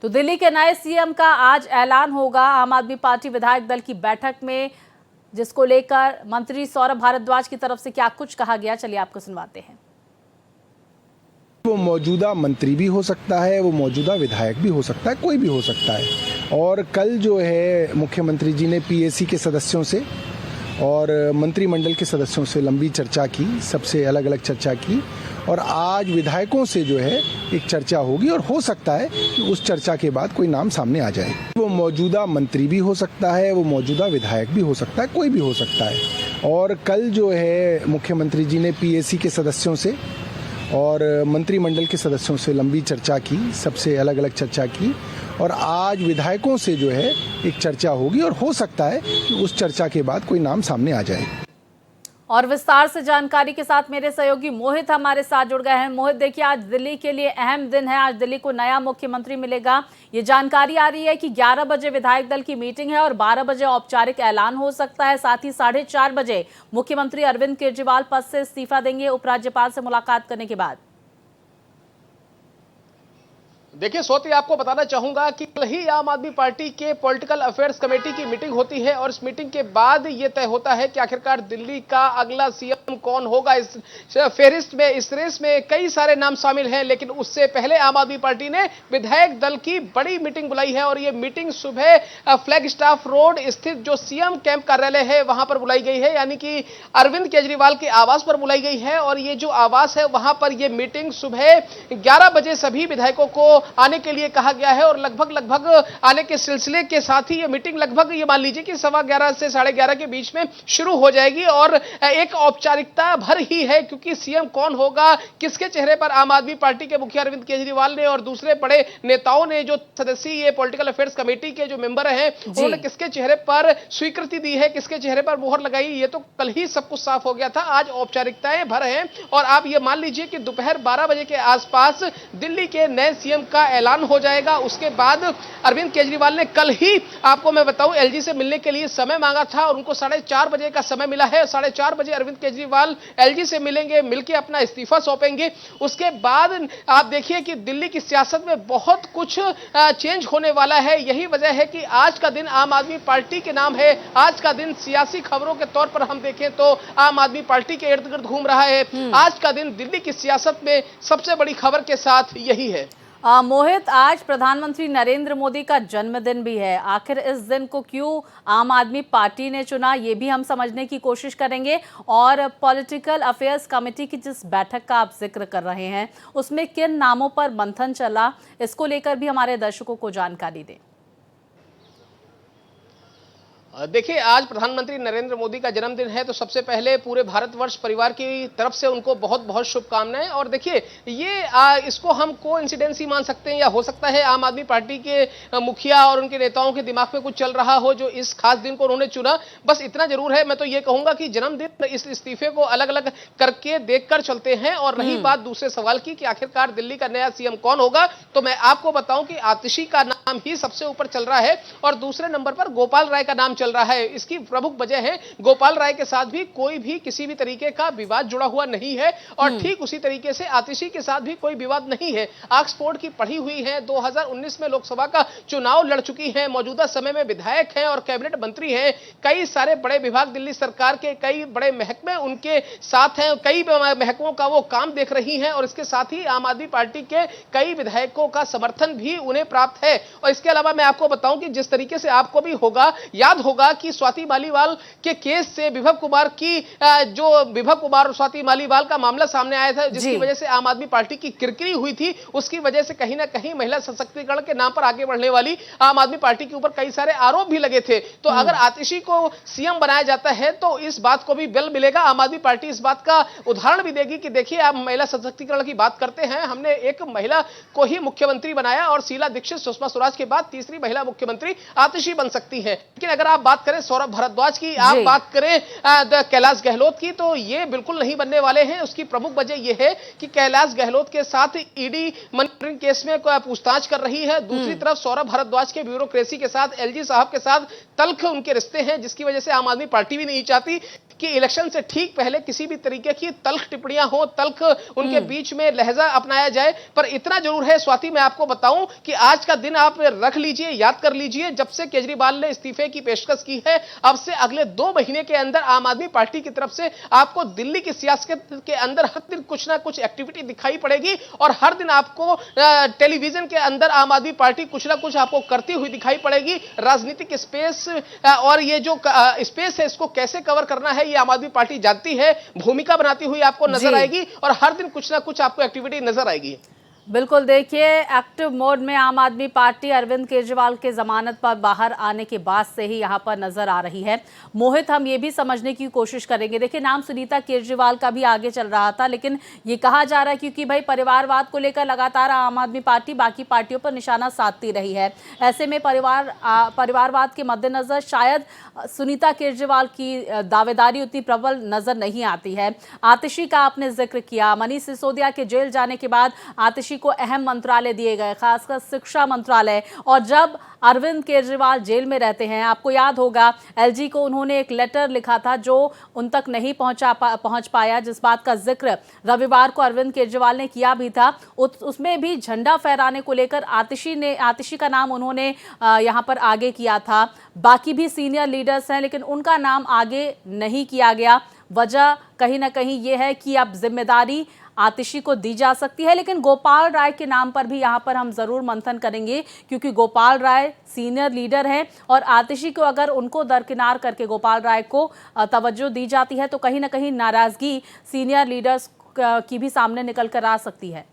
तो दिल्ली के नए सीएम का आज ऐलान होगा। आम आदमी पार्टी विधायक दल की बैठक में जिसको लेकर मंत्री सौरभ भारद्वाज की तरफ से क्या कुछ कहा गया, चलिए आपको सुनवाते हैं। वो मौजूदा मंत्री भी हो सकता है, वो मौजूदा विधायक भी हो सकता है, कोई भी हो सकता है। और कल जो है मुख्यमंत्री जी ने पीएसी के सदस्यों से और मंत्रिमंडल के सदस्यों से लंबी चर्चा की, सबसे अलग अलग चर्चा की, और आज विधायकों से जो है एक चर्चा होगी और हो सकता है कि उस चर्चा के बाद कोई नाम सामने आ जाए। वो मौजूदा मंत्री भी हो सकता है, वो मौजूदा विधायक भी हो सकता है, कोई भी हो सकता है। और कल जो है मुख्यमंत्री जी ने पीएसी के सदस्यों से और मंत्रिमंडल के सदस्यों से लंबी चर्चा की, सबसे अलग अलग चर्चा की, और आज विधायकों से जो है एक चर्चा होगी और हो सकता है कि उस चर्चा के बाद कोई नाम सामने आ जाए। और विस्तार से जानकारी के साथ मेरे सहयोगी मोहित हमारे साथ जुड़ गए हैं। मोहित, देखिए आज दिल्ली के लिए अहम दिन है, आज दिल्ली को नया मुख्यमंत्री मिलेगा। ये जानकारी आ रही है कि 11 बजे विधायक दल की मीटिंग है और 12 बजे औपचारिक ऐलान हो सकता है। साथ ही 4:30 बजे मुख्यमंत्री अरविंद केजरीवाल पद से इस्तीफा देंगे उपराज्यपाल से मुलाकात करने के बाद। देखिए स्वाति, आपको बताना चाहूंगा कि कल ही आम आदमी पार्टी के पॉलिटिकल अफेयर्स कमेटी की मीटिंग होती है और इस मीटिंग के बाद यह तय होता है कि आखिरकार दिल्ली का अगला सीएम कौन होगा। इस फेरिस्ट में, इस रेस में कई सारे नाम शामिल हैं, लेकिन उससे पहले आम आदमी पार्टी ने विधायक दल की बड़ी मीटिंग बुलाई है और यह मीटिंग सुबह फ्लैग स्टाफ रोड स्थित जो सीएम कैंप कार्यालय है वहां पर बुलाई गई है, यानी कि अरविंद केजरीवाल के आवास पर बुलाई गई है। और ये जो आवास है वहां पर यह मीटिंग सुबह 11 बजे सभी विधायकों को आने के लिए कहा गया है और लगभग आने के सिलसिले के साथ ही ये मीटिंग लगभग ये मान लीजिए कि 11:15 से 11:30 के बीच में शुरू हो जाएगी। और एक औपचारिकता भर ही है, क्योंकि सीएम कौन होगा, किसके चेहरे पर आम आदमी पार्टी के मुखिया अरविंद केजरीवाल ने और दूसरे बड़े नेताओं ने, जो सदस्य ये पॉलिटिकल अफेयर्स कमेटी के जो मेंबर हैं, उन्होंने किसके चेहरे पर स्वीकृति दी है, किसके चेहरे पर मोहर लगाई, ये तो कल ही सब कुछ साफ हो गया था। आज औपचारिकताएं भर हैं और आप ये मान लीजिए कि दोपहर 12 बजे के आसपास दिल्ली के नए सीएम का ऐलान हो जाएगा। उसके बाद अरविंद केजरीवाल ने कल ही, आपको मैं बताऊं, एलजी से मिलने के लिए समय मांगा था और उनको 4:30 बजे का समय मिला है। 4:30 बजे अरविंद केजरीवाल एलजी से मिलेंगे, मिलकर अपना इस्तीफा सौंपेंगे। उसके बाद आप देखिए कि दिल्ली की सियासत में बहुत कुछ चेंज होने वाला है। यही वजह है कि आज का दिन आम आदमी पार्टी के नाम है। आज का दिन सियासी खबरों के तौर पर हम देखें तो आम आदमी पार्टी के इर्द गिर्द घूम रहा है। आज का दिन दिल्ली की सियासत में सबसे बड़ी खबर के साथ यही है। मोहित, आज प्रधानमंत्री नरेंद्र मोदी का जन्मदिन भी है। आखिर इस दिन को क्यों आम आदमी पार्टी ने चुना, ये भी हम समझने की कोशिश करेंगे। और पॉलिटिकल अफेयर्स कमेटी की जिस बैठक का आप जिक्र कर रहे हैं, उसमें किन नामों पर मंथन चला, इसको लेकर भी हमारे दर्शकों को जानकारी दें। देखिए, आज प्रधानमंत्री नरेंद्र मोदी का जन्मदिन है, तो सबसे पहले पूरे भारतवर्ष परिवार की तरफ से उनको बहुत बहुत शुभकामनाएं। और देखिए, ये इसको हम कोइंसिडेंस ही मान सकते हैं, या हो सकता है आम आदमी पार्टी के मुखिया और उनके नेताओं के दिमाग में कुछ चल रहा हो जो इस खास दिन को उन्होंने चुना। बस इतना जरूर है, मैं तो ये कहूंगा कि जन्मदिन इस इस्तीफे को अलग अलग करके देखकर चलते हैं। और रही बात दूसरे सवाल की कि आखिरकार दिल्ली का नया सीएम कौन होगा, तो मैं आपको बताऊं कि आतिशी का नाम ही सबसे ऊपर चल रहा है और दूसरे नंबर पर गोपाल राय का नाम चल रहा है। इसकी प्रमुख वजह है, गोपाल राय के साथ भी कोई भी किसी भी तरीके का विवाद जुड़ा हुआ नहीं है और ठीक उसी तरीके से आतिशी के साथ भी कोई विवाद नहीं है। ऑक्सफोर्ड की पढ़ी हुई है, 2019 में लोकसभा का चुनाव लड़ चुकी है, मौजूदा समय में विधायक हैं और कैबिनेट मंत्री हैं। कई सारे बड़े विभाग दिल्ली सरकार के, कई बड़े महकमे उनके साथ हैं, कई महकमों का वो काम देख रही हैं और इसके साथ ही आम आदमी पार्टी के कई विधायकों का समर्थन भी उन्हें प्राप्त है। और इसके अलावा मैं आपको बताऊं कि जिस तरीके से आपको भी याद होगा कि स्वाति मालीवाल के केस से विभव कुमार और स्वाति मालीवाल का मामला सामने आया था, जिसकी वजह से आम आदमी पार्टी की किरकिरी हुई थी। उसकी वजह से कहीं ना कहीं महिला सशक्तिकरण के नाम पर आगे बढ़ने वाली आम आदमी पार्टी के ऊपर कई सारे आरोप भी लगे थे। तो अगर आतिशी को सीएम बनाया जाता है तो इस बात को भी बल मिलेगा। आम आदमी पार्टी इस बात का उदाहरण भी देगी कि देखिए, आप महिला सशक्तिकरण की बात करते हैं, हमने एक महिला को ही मुख्यमंत्री बनाया और शीला दीक्षित सुषमा स्वराज के बाद तीसरी महिला मुख्यमंत्री आतिशी बन सकती है। लेकिन अगर आप बात करें सौरभ भारद्वाज की, आप बात करें कैलाश गहलोत की, तो ये बिल्कुल नहीं बनने वाले हैं। उसकी प्रमुख वजह यह है कि कैलाश गहलोत के साथ ईडी मनी केस में पूछताछ कर रही है। दूसरी तरफ सौरभ भारद्वाज के ब्यूरोक्रेसी के साथ, एलजी साहब के साथ तल्ख उनके रिश्ते हैं, जिसकी वजह से आम आदमी पार्टी भी नहीं चाहती कि इलेक्शन से ठीक पहले किसी भी तरीके की तल्ख टिप्पणियां हो, तल्ख उनके बीच में लहजा अपनाया जाए। पर इतना जरूर है स्वाति, मैं आपको बताऊं कि आज का दिन आप रख लीजिए, याद कर लीजिए, जब से केजरीवाल ने इस्तीफे की पेशकश की है, अब से अगले 2 महीने के अंदर आम आदमी पार्टी की तरफ से आपको दिल्ली की सियासत के अंदर हर दिन कुछ ना कुछ एक्टिविटी दिखाई पड़ेगी और हर दिन आपको टेलीविजन के अंदर आम आदमी पार्टी कुछ ना कुछ आपको करती हुई दिखाई पड़ेगी। राजनीतिक स्पेस और ये जो स्पेस है इसको कैसे कवर करना है ये आम आदमी पार्टी जानती है, भूमिका बनाती हुई आपको नजर आएगी और हर दिन कुछ ना कुछ आपको एक्टिविटी नजर आएगी। बिल्कुल, देखिए एक्टिव मोड में आम आदमी पार्टी अरविंद केजरीवाल के जमानत पर बाहर आने के बाद से ही यहां पर नजर आ रही है। मोहित, हम ये भी समझने की कोशिश करेंगे, देखिए नाम सुनीता केजरीवाल का भी आगे चल रहा था, लेकिन ये कहा जा रहा है क्योंकि भाई परिवारवाद को लेकर लगातार आम आदमी पार्टी बाकी पार्टियों पर निशाना साधती रही है, ऐसे में परिवारवाद के मद्देनजर शायद सुनीता केजरीवाल की दावेदारी उतनी प्रबल नजर नहीं आती है। आतिशी का आपने जिक्र किया, मनीष सिसोदिया के जेल जाने के बाद आतिशी को अहम मंत्रालय दिए गए, खासकर शिक्षा मंत्रालय, और जब अरविंद केजरीवाल जेल में रहते हैं, आपको याद होगा एलजी को उन्होंने एक लेटर लिखा था जो उन तक नहीं पहुंच पाया, जिस बात का जिक्र रविवार को अरविंद केजरीवाल ने किया भी था। उसमें भी झंडा फहराने को लेकर आतिशी का नाम उन्होंने यहां पर आगे किया था। बाकी भी सीनियर लीडर्स हैं लेकिन उनका नाम आगे नहीं किया गया। वजह कहीं ना कहीं ये है कि अब जिम्मेदारी आतिशी को दी जा सकती है, लेकिन गोपाल राय के नाम पर भी यहाँ पर हम ज़रूर मंथन करेंगे क्योंकि गोपाल राय सीनियर लीडर हैं और आतिशी को अगर उनको दरकिनार करके गोपाल राय को तवज्जो दी जाती है तो कहीं ना कहीं नाराज़गी सीनियर लीडर्स की भी सामने निकल कर आ सकती है।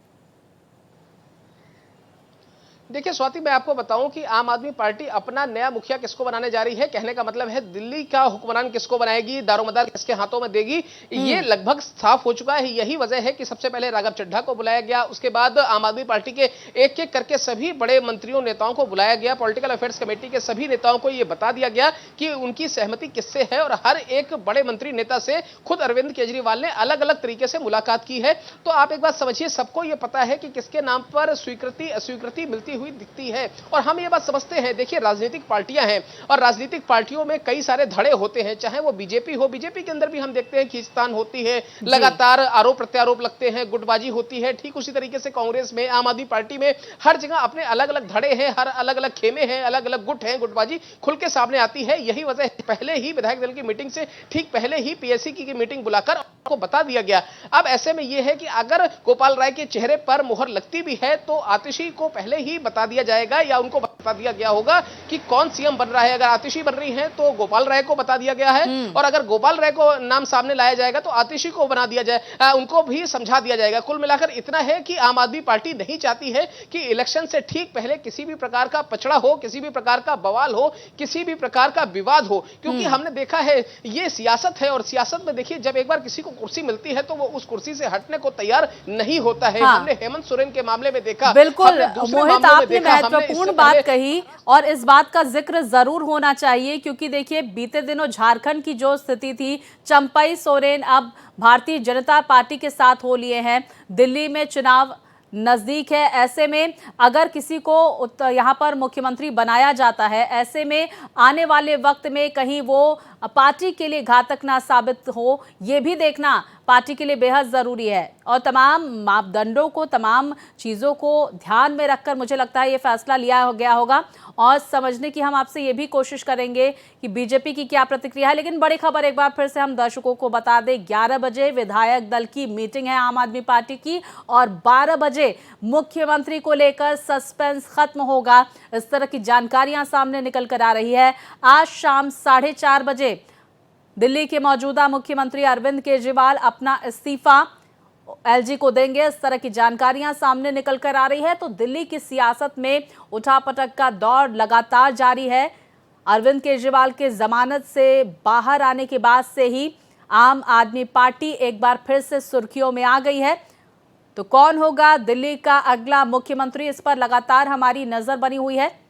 देखिए स्वाति, मैं आपको बताऊं कि आम आदमी पार्टी अपना नया मुखिया किसको बनाने जा रही है, कहने का मतलब है दिल्ली का हुक्मरान किसको बनाएगी, दारोमदार किसके हाथों में देगी, ये लगभग साफ हो चुका है। यही वजह है कि सबसे पहले राघव चड्ढा को बुलाया गया, उसके बाद आम आदमी पार्टी के एक एक करके सभी बड़े मंत्रियों नेताओं को बुलाया गया। पॉलिटिकल अफेयर्स कमेटी के सभी नेताओं को यह बता दिया गया कि उनकी सहमति किससे है और हर एक बड़े मंत्री नेता से खुद अरविंद केजरीवाल ने अलग अलग तरीके से मुलाकात की है। तो आप एक बात समझिए, सबको यह पता है कि किसके नाम पर स्वीकृति अस्वीकृति मिलती हुई दिखती है और हम ये बात समझते हैं। देखिए राजनीतिक पार्टियां हैं और राजनीतिक पार्टियों में कई सारे धड़े होते हैं, चाहे वो बीजेपी हो, बीजेपी के अंदर भी हम देखते हैं खींचतान होती है, लगातार आरोप प्रत्यारोप लगते हैं, गुटबाजी होती है। ठीक उसी तरीके से कांग्रेस में, आम आदमी पार्टी में हर जगह अपने अलग अलग धड़े हैं, हर अलग अलग खेमे हैं, अलग अलग गुट हैं, गुटबाजी खुल के सामने आती है। यही वजह है पहले ही विधायक दल की मीटिंग से ठीक पहले ही पीएससी की मीटिंग बुलाकर को बता दिया गया। अब ऐसे में यह है कि अगर गोपाल राय के चेहरे पर मुहर लगती भी है तो आतिशी को पहले ही बता दिया जाएगा या उनको बता दिया गया होगा कि कौन सीएम बन रहा है। अगर आतिशी बन रही है तो गोपाल राय को बता दिया गया है और अगर गोपाल राय को नाम सामने लाया जाएगा तो आतिशी को बना दिया जाए, उनको भी समझा दिया जाएगा। कुल मिलाकर इतना है कि आम आदमी पार्टी नहीं चाहती है कि इलेक्शन से ठीक पहले किसी भी प्रकार का पचड़ा हो, किसी भी प्रकार का बवाल हो, किसी भी प्रकार का विवाद हो, क्योंकि हमने देखा है ये सियासत है और सियासत में देखिए जब एक बार किसी को कुर्सी मिलती है तो वो उस कुर्सी से हटने को तैयार नहीं होता है। हमने हेमंत सोरेन के मामले में देखा। बिल्कुल मोहित, आपने महत्वपूर्ण बात कही और इस बात का जिक्र जरूर होना चाहिए क्योंकि देखिए बीते दिनों झारखंड की जो स्थिति थी, चंपई सोरेन अब भारतीय जनता पार्टी के साथ हो लिए हैं। दिल्ली में चुनाव नजदीक है, ऐसे में अगर किसी को यहाँ पर मुख्यमंत्री बनाया जाता है, ऐसे में आने वाले वक्त में कहीं वो पार्टी के लिए घातक ना साबित हो, ये भी देखना पार्टी के लिए बेहद ज़रूरी है। और तमाम मापदंडों को, तमाम चीज़ों को ध्यान में रखकर मुझे लगता है ये फैसला लिया गया होगा और समझने की हम आपसे ये भी कोशिश करेंगे कि बीजेपी की क्या प्रतिक्रिया है। लेकिन बड़ी खबर एक बार फिर से हम दर्शकों को बता दें, 11 बजे विधायक दल की मीटिंग है आम आदमी पार्टी की और 12 बजे मुख्यमंत्री को लेकर सस्पेंस खत्म होगा। इस तरह की जानकारियां सामने निकल कर आ रही है। आज शाम 4:30 बजे दिल्ली के मौजूदा मुख्यमंत्री अरविंद केजरीवाल अपना इस्तीफा एलजी को देंगे, इस तरह की जानकारियां सामने निकल कर आ रही है। तो दिल्ली की सियासत में उठापटक का दौर लगातार जारी है। अरविंद केजरीवाल के जमानत से बाहर आने के बाद से ही आम आदमी पार्टी एक बार फिर से सुर्खियों में आ गई है। तो कौन होगा दिल्ली का अगला मुख्यमंत्री, इस पर लगातार हमारी नजर बनी हुई है।